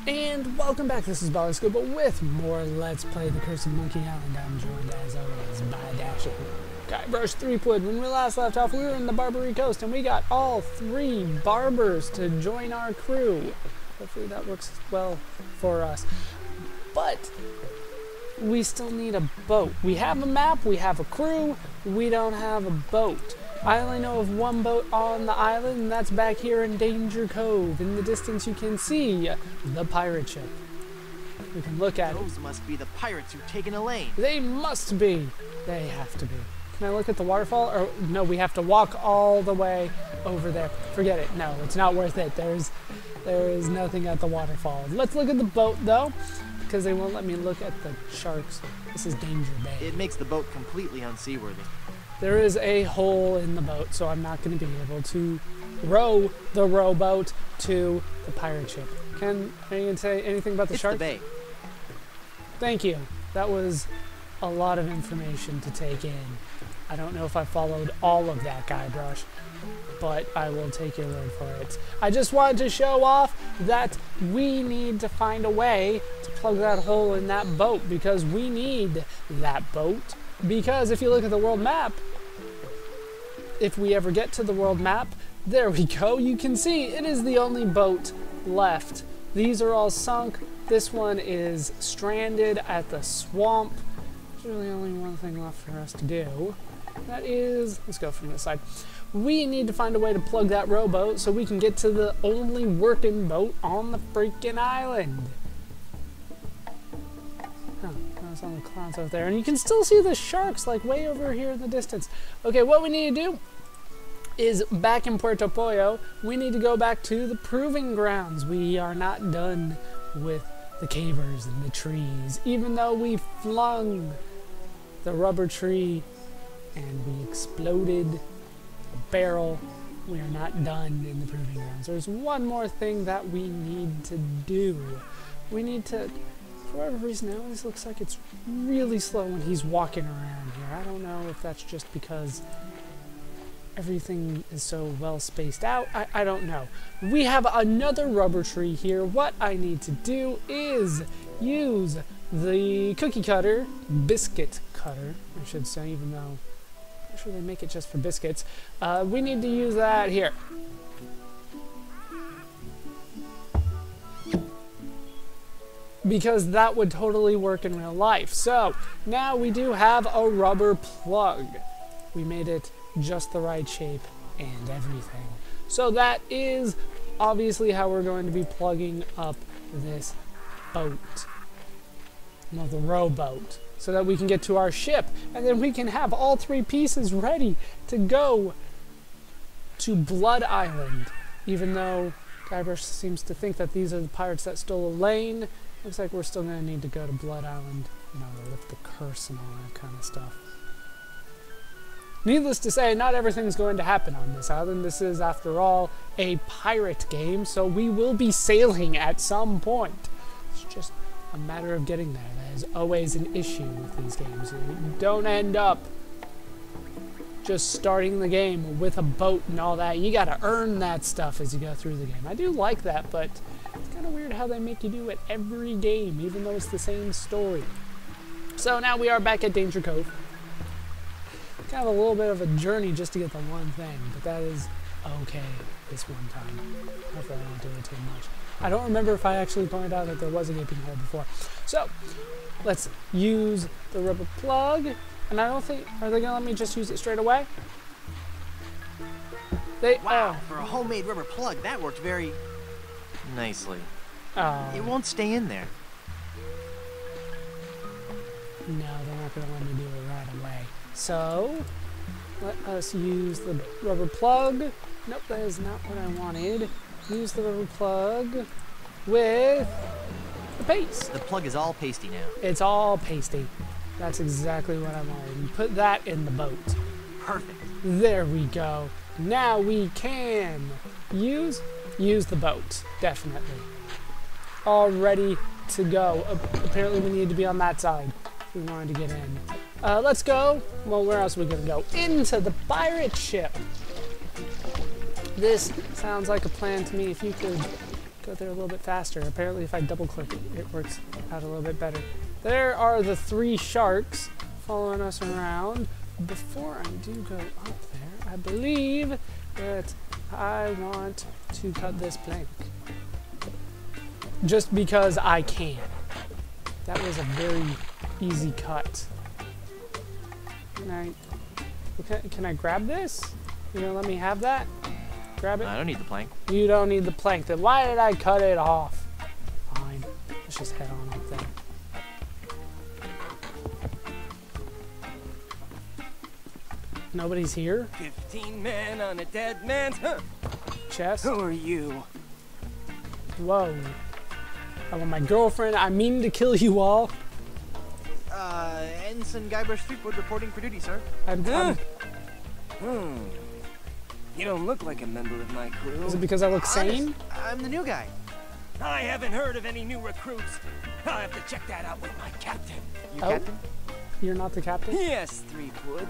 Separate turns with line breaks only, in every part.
And welcome back, this is Scuba with more Let's Play the Curse of Monkey Island. I'm joined as always by Dashing Guybrush Threepwood. When we last left off, we were in the Barbary Coast and we got all 3 barbers to join our crew. Hopefully that works well for us. But we still need a boat. We have a map, we have a crew, we don't have a boat. I only know of one boat on the island, and that's back here in Danger Cove. In the distance you can see the pirate ship. We can look at it.
Those must be the pirates who've taken Elaine.
They must be. They have to be. Can I look at the waterfall? Or no, we have to walk all the way over there. Forget it. No, it's not worth it. There is nothing at the waterfall. Let's look at the boat though, because they won't let me look at the sharks. This is Danger Bay.
It makes the boat completely unseaworthy.
There is a hole in the boat, so I'm not going to be able to row the rowboat to the pirate ship. Are you going to say anything about the shark?
The bay.
Thank you. That was a lot of information to take in. I don't know if I followed all of that, Guybrush, but I will take your word for it. I just wanted to show off that we need to find a way to plug that hole in that boat, because we need that boat. Because if you look at the world map, if we ever get to the world map, there we go, you can see it is the only boat left. These are all sunk. This one is stranded at the swamp. There's really only one thing left for us to do. That is, let's go from this side. We need to find a way to plug that rowboat so we can get to the only working boat on the freaking island. On the clouds out there, and you can still see the sharks like way over here in the distance. Okay, what we need to do is back in Puerto Pollo, we need to go back to the proving grounds. We are not done with the cavers and the trees, even though we flung the rubber tree and we exploded a barrel. We are not done in the proving grounds. There's one more thing that we need to do. We need to, for whatever reason, it always looks like it's really slow when he's walking around here. I don't know if that's just because everything is so well spaced out. I don't know. We have another rubber tree here. What I need to do is use the cookie cutter, biscuit cutter, I should say, even though I'm sure they make it just for biscuits. We need to use that here. Because that would totally work in real life. So now we do have a rubber plug. We made it just the right shape and everything. So that is obviously how we're going to be plugging up this boat. Well, the rowboat. So that we can get to our ship. And then we can have all 3 pieces ready to go to Blood Island. Even though Guybrush seems to think that these are the pirates that stole Elaine. Looks like we're still going to need to go to Blood Island, you know, to lift the curse and all that kind of stuff. Needless to say, not everything's going to happen on this island. This is, after all, a pirate game, so we will be sailing at some point. It's just a matter of getting there. That is always an issue with these games. You don't end up just starting the game with a boat and all that. You got to earn that stuff as you go through the game. I do like that, but it's kind of weird how they make you do it every game, even though it's the same story. So now we are back at Danger Cove. Kind of a little bit of a journey just to get the one thing, but that is okay this one time. Hopefully I don't do it too much. I don't remember if I actually pointed out that there was a gaping hole before. So let's use the rubber plug. And I don't think, are they going to let me just use it straight away?
Wow, for a homemade rubber plug, that worked very nicely.
Oh.
It won't stay in there.
No, they're not going to let me do it right away. So, let us use the rubber plug. Nope, that is not what I wanted. Use the rubber plug with the paste.
The plug is all pasty now.
It's all pasty. That's exactly what I wanted. And put that in the boat.
Perfect.
There we go. Now we can use the boat. Definitely. All ready to go. Apparently we need to be on that side if we wanted to get in. Let's go. Well, where else are we going to go? Into the pirate ship. This sounds like a plan to me. If you could go there a little bit faster. Apparently if I double click it, it works out a little bit better. There are the 3 sharks following us around. Before I do go up there, I believe that I want to cut this plank. Just because I can. That was a very easy cut. Can I grab this? You gonna let me have that? Grab it?
I don't need the plank.
You don't need the plank. Then why did I cut it off? Fine. Let's just head on up there. Nobody's here?
15 men on a dead man's
Chest?
Who are you?
Whoa. I want my girlfriend. I mean to kill you all.
Ensign Guybrush Threepwood reporting for duty, sir.
You don't look like a member of my crew.
Is it because I look sane?
Honest, I'm the new guy.
I haven't heard of any new recruits. I'll have to check that out with my captain.
You
Oh.
captain?
You're not the captain?
Yes, Threepwood.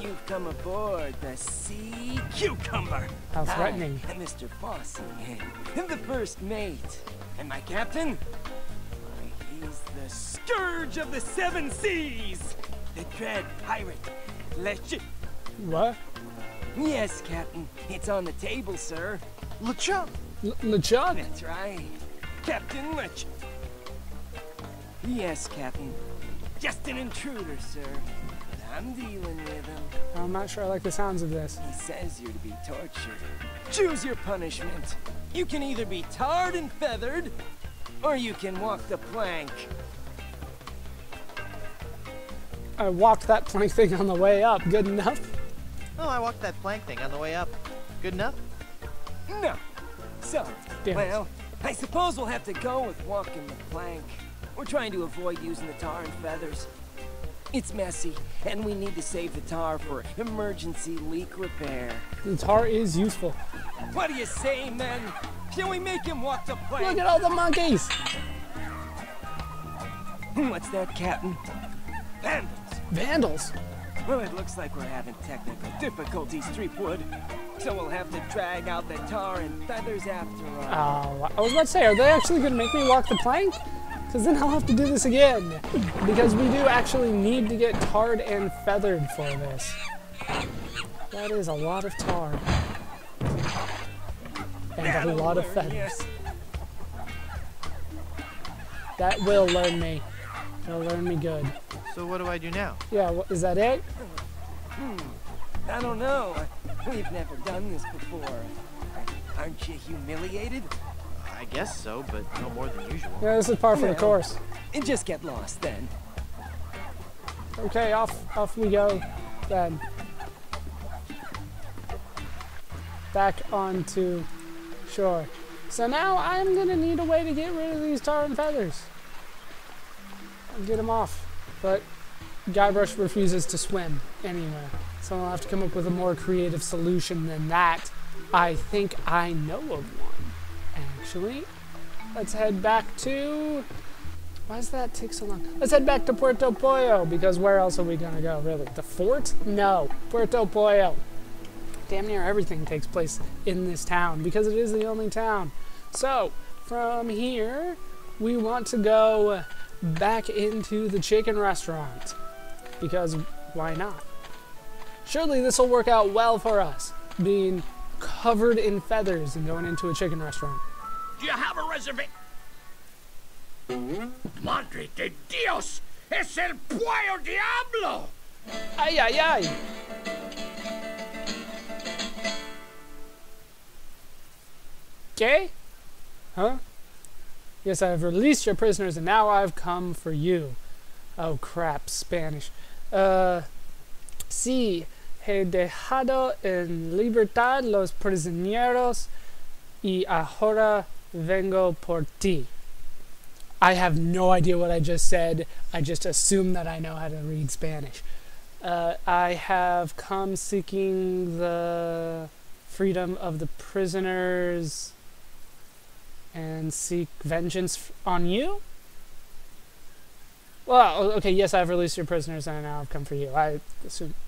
You've come aboard the Sea Cucumber.
How threatening.
I am Mr. Fossey, the first mate. And my captain? Why, he's the scourge of the 7 seas. The dread pirate.
What?
Yes, Captain. It's on the table, sir.
LeChuck!
LeChuck?
That's right. Captain Lech. Yes, Captain. Just an intruder, sir. But I'm dealing with him.
I'm not sure I like the sounds of this.
He says you're to be tortured. Choose your punishment. You can either be tarred and feathered, or you can walk the plank.
I walked that plank thing on the way up. Good enough?
Oh, I walked that plank thing on the way up. Good enough?
No. So,
Damn it.
well, I suppose we'll have to go with walking the plank. We're trying to avoid using the tar and feathers. It's messy, and we need to save the tar for emergency leak repair.
The tar is useful.
What do you say, men? Shall we make him walk the plank?
Look at all the monkeys!
What's that, Captain? Vandals.
Vandals!
Well, it looks like we're having technical difficulties, Threepwood. So we'll have to drag out the tar and feathers after all.
Oh, I was about to say, are they actually going to make me walk the plank? Because then I'll have to do this again. Because we do actually need to get tarred and feathered for this. That is a lot of tar. And a
That'll
lot of
learn
feathers.
ya.
That will learn me. It'll learn me good.
So what do I do now?
Yeah, is that it?
I don't know. We've never done this before. Aren't you humiliated?
I guess so, but no more than usual.
Yeah, this is par for the
Well,
course.
And just get lost then.
Okay, off we go then. Back onto shore. So now I'm gonna need a way to get rid of these tar and feathers. I'll get them off. But Guybrush refuses to swim anywhere. So I'll have to come up with a more creative solution than that. I think I know of one. Actually, let's head back to... Why does that take so long? Let's head back to Puerto Pollo, because where else are we gonna go, really? The fort? No, Puerto Pollo. Damn near everything takes place in this town, because it is the only town. So, from here, we want to go back into the chicken restaurant, because why not? Surely this will work out well for us, being covered in feathers and going into a chicken restaurant.
Do you have a reservation? Madre de Dios! Es el Pollo Diablo!
Ay, ay, ay! ¿Qué? Huh? Yes, I have released your prisoners and now I've come for you. Oh crap, Spanish. Sí, he dejado en libertad los prisioneros y ahora vengo por ti. I have no idea what I just said. I just assume that I know how to read Spanish. I have come seeking the freedom of the prisoners and seek vengeance on you? Well, okay, yes, I've released your prisoners and now I've come for you. I'm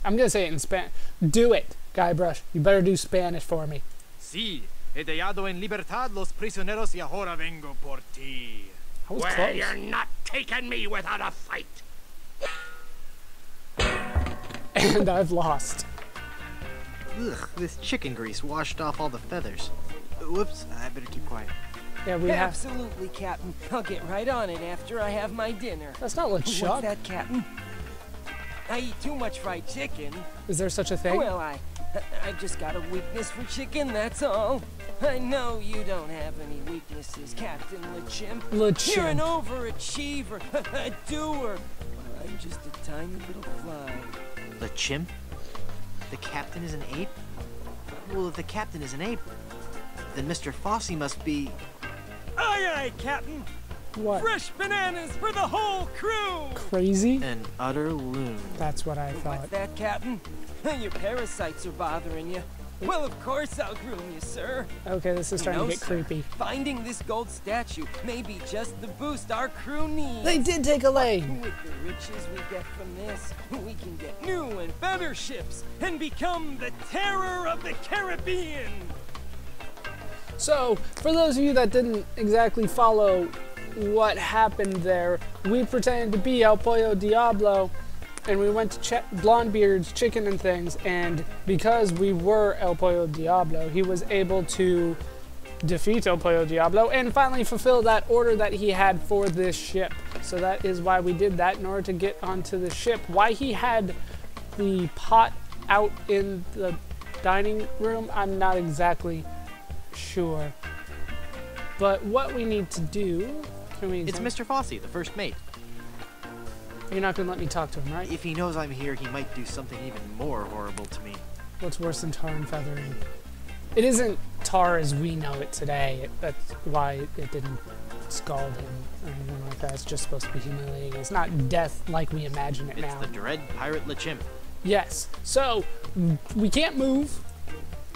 going to say it in Spanish. Do it, Guybrush. You better do Spanish for me.
Sí, He dejado en libertad los prisioneros y ahora vengo por ti.
I was
Well,
close.
you're not taking me without a fight.
And I've lost.
Ugh, this chicken grease washed off all the feathers. Whoops, I better keep quiet.
Yeah, we have.
Absolutely, Captain. I'll get right on it after I have my dinner.
That's not
What's
LeChuck.
that, Captain? I eat too much fried chicken.
Is there such a thing?
Well, I've just got a weakness for chicken, that's all. I know you don't have any weaknesses, Captain LeChimp.
LeChimp.
You're an overachiever, a doer. I'm just a tiny little fly.
The chimp? The captain is an ape? Well, if the captain is an ape, then Mr. Fossey must be...
Aye, aye, Captain.
What?
Fresh bananas for the whole crew.
Crazy?
an utter loon.
That's what I
What's
thought.
that, Captain? Your parasites are bothering you. Well, of course I'll groom you, sir.
Okay, this is starting to get
sir.
creepy.
Finding this gold statue may be just the boost our crew needs.
They did take a lane.
With the riches we get from this, we can get new and better ships and become the terror of the Caribbean.
So, for those of you that didn't exactly follow what happened there, we pretended to be El Pollo Diablo, and we went to Blondebeard's chicken and things, and because we were El Pollo Diablo, he was able to defeat El Pollo Diablo and finally fulfill that order that he had for this ship. So that is why we did that, in order to get onto the ship. Why he had the pot out in the dining room, I'm not exactly sure. But what we need to do... Can we
It's Mr. Fossey, the first mate.
You're not going to let me talk to him, right?
If he knows I'm here, he might do something even more horrible to me.
What's worse than tar and feathering? It isn't tar as we know it today. That's why it didn't scald him or anything like that. It's just supposed to be humiliating. It's not death like we imagine it
It's
now.
the dread pirate LeChimp.
Yes. So, we can't move.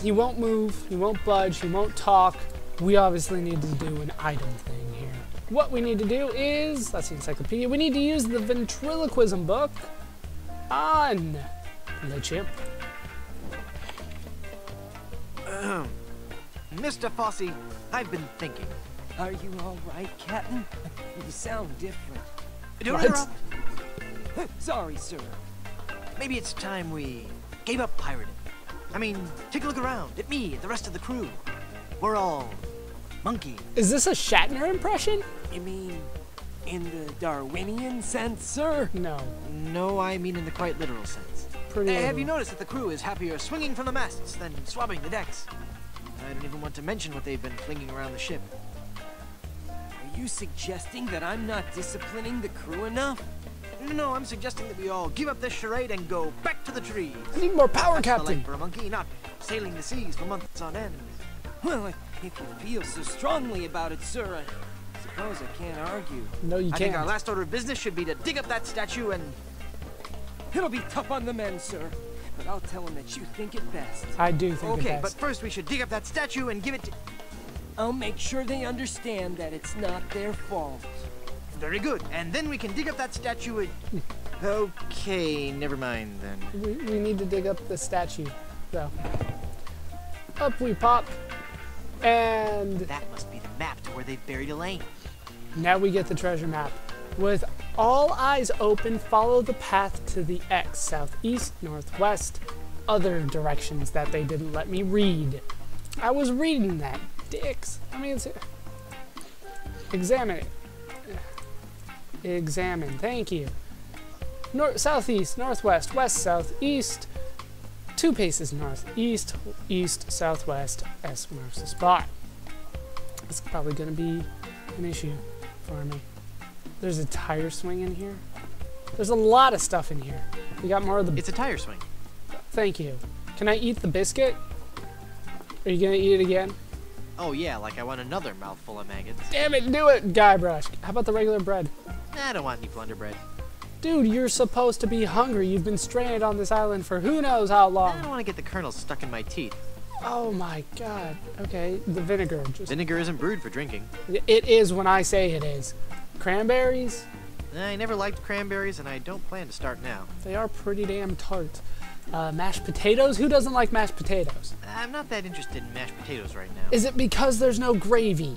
He won't move. He won't budge. He won't talk. We obviously need to do an item thing here. What we need to do is, that's the encyclopedia, we need to use the ventriloquism book on LeChimp.
Mr. Fossey, I've been thinking.
Are you all right, Captain? You sound different.
Don't
What?
interrupt.
Sorry, sir.
Maybe it's time we gave up pirating. I mean, take a look around at me, at the rest of the crew. We're all monkey.
Is this a Shatner impression?
You mean in the Darwinian sense, sir?
No.
No, I mean in the quite literal sense.
Pretty
Have you
literal.
noticed that the crew is happier swinging from the masts than swabbing the decks? I don't even want to mention what they've been flinging around the ship.
Are you suggesting that I'm not disciplining the crew enough?
No, I'm suggesting that we all give up this charade and go back to the trees.
I need more power,
That's the
Captain.
life for a monkey, not sailing the seas for months on end.
Well, if you feel so strongly about it, sir, I suppose I can't argue.
No, you
I think our
can't.
last order of business should be to dig up that statue and...
It'll be tough on the men, sir, but I'll tell them that you think it best.
I do think
Okay,
it
but
does.
first we should dig up that statue and give it to...
I'll make sure they understand that it's not their fault.
Very good. And then we can dig up that statue and... Okay, never mind then.
We need to dig up the statue, though. Up we pop, and
That must be the map to where they've buried Elaine.
now we get the treasure map. With all eyes open, follow the path to the X, southeast, northwest, other directions that they didn't let me read. I was reading that, dicks. I mean, it's... Examine it. Examine, thank you. Southeast, northwest, west, southeast, 2 paces northeast, east, southwest, S marks the spot. It's probably going to be an issue for me. There's a tire swing in here. There's a lot of stuff in here. We got more of the...
It's a tire swing.
Thank you. Can I eat the biscuit? Are you going to eat it again?
Oh yeah, like I want another mouthful of maggots.
Damn it, do it, Guybrush. How about the regular bread?
I don't want any plunder bread.
Dude, you're supposed to be hungry. You've been stranded on this island for who knows how
I
long.
don't want to get the kernels stuck in my teeth.
Oh my god. Okay, the vinegar. Just...
Vinegar isn't brewed for drinking.
It is when I say it is. Cranberries?
I never liked cranberries, and I don't plan to start now.
They are pretty damn tart. Mashed potatoes? Who doesn't like mashed potatoes?
I'm not that interested in mashed potatoes right now.
Is it because there's no gravy?